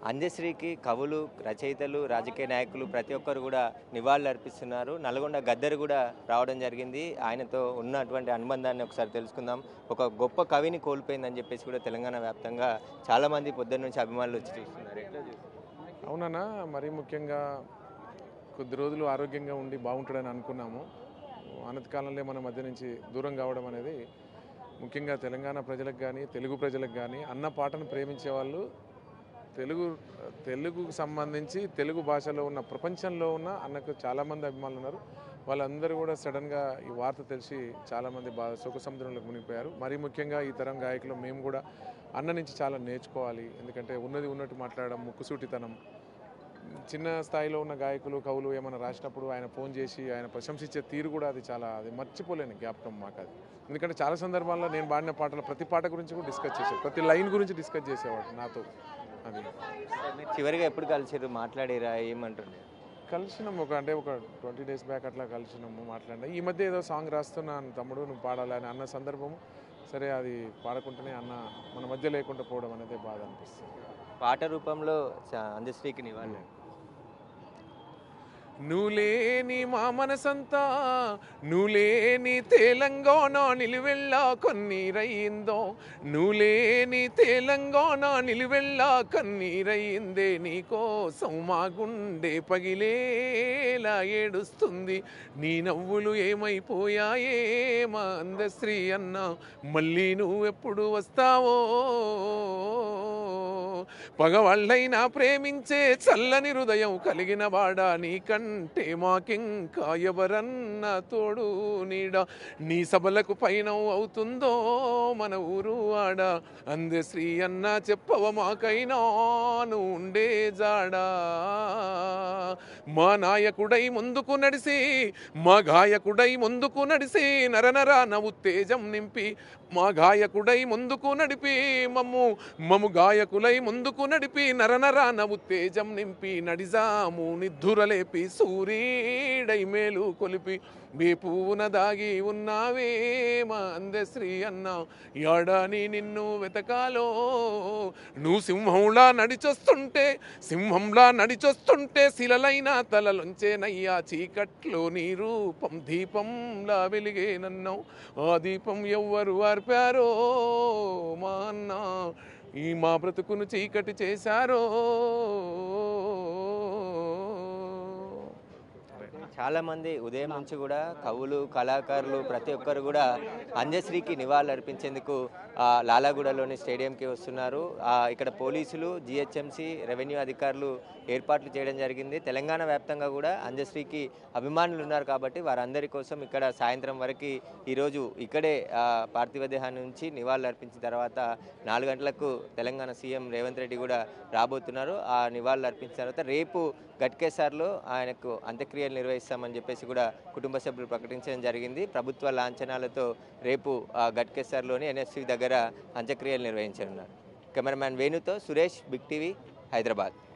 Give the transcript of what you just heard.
అంజశ్రీకి కవులు, రచయితలు, రాజకీయ నాయకులు ప్రతి ఒక్కరు కూడా నివాళులర్పిస్తున్నారు. నల్గొండ గద్దర్ కూడా రావడం జరిగింది. ఆయనతో ఉన్నటువంటి అనుబంధాన్ని ఒకసారి తెలుసుకుందాం. ఒక గొప్ప కవిని కోల్పోయిందని చెప్పేసి కూడా తెలంగాణ వ్యాప్తంగా చాలామంది పొద్దున్న నుంచి అభిమానులు వచ్చి చూస్తున్నారు. ఎట్లా చూస్తున్నారు? అవునన్నా, మరీ ముఖ్యంగా కొద్ది రోజులు ఆరోగ్యంగా ఉండి బాగుంటాడని అనుకున్నాము. అనతి కాలంలో మన మధ్య నుంచి దూరం కావడం అనేది ముఖ్యంగా తెలంగాణ ప్రజలకు కానీ తెలుగు ప్రజలకు కానీ అన్న పాటను ప్రేమించే వాళ్ళు తెలుగుకు సంబంధించి తెలుగు భాషలో ఉన్న ప్రపంచంలో ఉన్న అన్నకు చాలామంది అభిమానులు ఉన్నారు. వాళ్ళందరూ కూడా సడన్గా ఈ వార్త తెలిసి చాలామంది బాగా శోక సముద్రంలోకి మునిగిపోయారు. మరీ ముఖ్యంగా ఈ తరం గాయకులు మేము కూడా అన్న నుంచి చాలా నేర్చుకోవాలి. ఎందుకంటే ఉన్నది ఉన్నట్టు మాట్లాడడం, ముక్కుసూటితనం. చిన్న స్థాయిలో ఉన్న గాయకులు కవులు ఏమైనా రాసినప్పుడు ఆయన ఫోన్ చేసి ఆయన ప్రశంసించే తీరు కూడా అది మర్చిపోలేని జ్ఞాపకం మాకు అది. ఎందుకంటే చాలా సందర్భాల్లో నేను పాడిన పాటలు ప్రతి పాట గురించి కూడా డిస్కస్ చేసేవాడు, ప్రతి లైన్ గురించి డిస్కస్ చేసేవాడు నాతో. అది మీరు చివరిగా ఎప్పుడు కలిసిరు, మాట్లాడిరా, ఏమంటారు? కలిసినాము ఒక 20 days బ్యాక్ అట్లా కలిసినాము, మాట్లాడినా. ఈ మధ్య ఏదో సాంగ్ రాస్తున్నాను తమ్ముడు నువ్వు పాడాలని అన్న సందర్భము. సరే, అది పాడకుండానే అన్న మన మధ్య లేకుండా పోవడం అనేది బాధ అనిపిస్తుంది. పాట రూపంలో అంజశ్రీకి నివాళులు. నువ్వులేని మా మనసంతా నువ్వులేని తెలంగాణ నిలువెల్లా కన్నీరయ్యిందో, నువ్వులేని తెలంగాణ నిలువెల్లా కన్నీరయ్యిందే, నీకోసం మా గుండె పగిలేలా ఏడుస్తుంది, నీ నవ్వులు ఏమైపోయాయే మా అందశ్రీ అన్న, మళ్ళీ నువ్వెప్పుడు వస్తావో, పగవాళ్ళైనా ప్రేమించే చల్లని హృదయం కలిగిన వాడా, నీకంటే మాకింకా ఎవరన్నా తోడు నీడ, నీ సభలకు పైన అవుతుందో మన ఊరు ఆడ, అందశ్రీ అన్న చెప్పవ మాకైనా నువ్వు ఉండే జాడా, మా నాయకుడై ముందుకు నడిసి మా గాయకుడై ముందుకు నడిసి నరనరాన ఉత్తేజం నింపి, మా గాయకుడై ముందుకు నడిపి మమ్ము గాయకులై ముందుకు నడిపి నరనరాన ఉత్తేజం నింపి, నడిజాము నిద్ధురలేపి సూరీడై మేలు కొలిపి, బేపూన దాగి ఉన్నావే మా అందశ్రీ అన్న, యాడాని నిన్ను వెతకాలో, నువ్వు సింహంలా నడిచొస్తుంటే శిలలైన తలలుంచేనయ్యా, చీకట్లో నీ రూపం దీపంలా వెలిగేనన్నావు, ఆ దీపం ఎవ్వరు ఆర్పారో మా అన్న, ఈ మా బ్రతుకును చీకటి చేశారో. చాలామంది ఉదయం నుంచి కూడా కవులు, కళాకారులు ప్రతి ఒక్కరు కూడా అంజశ్రీకి నివాళులు అర్పించేందుకు లాలాగూడలోని స్టేడియంకి వస్తున్నారు. ఇక్కడ పోలీసులు, జిహెచ్ఎంసీ, రెవెన్యూ అధికారులు ఏర్పాట్లు చేయడం జరిగింది. తెలంగాణ వ్యాప్తంగా కూడా అంజశ్రీకి అభిమానులు ఉన్నారు కాబట్టి వారందరి కోసం ఇక్కడ సాయంత్రం వరకు ఈరోజు ఇక్కడే పార్థివ దేహాన్ని నుంచి నివాళులు అర్పించిన తర్వాత 4 గంటలకు తెలంగాణ సీఎం రేవంత్ రెడ్డి కూడా రాబోతున్నారు. ఆ నివాళులు అర్పించిన తర్వాత రేపు గట్కేసర్లో ఆయనకు అంత్యక్రియలు నిర్వహిస్తామని చెప్పేసి కూడా కుటుంబ సభ్యులు ప్రకటించడం జరిగింది. ప్రభుత్వ లాంఛనాలతో రేపు గట్కేసర్లోని ఎన్ఎస్సీ దగ్గర అంత్యక్రియలు నిర్వహించనున్నారు. కెమెరామ్యాన్ వేణుతో సురేష్, బిగ్ టీవీ, హైదరాబాద్.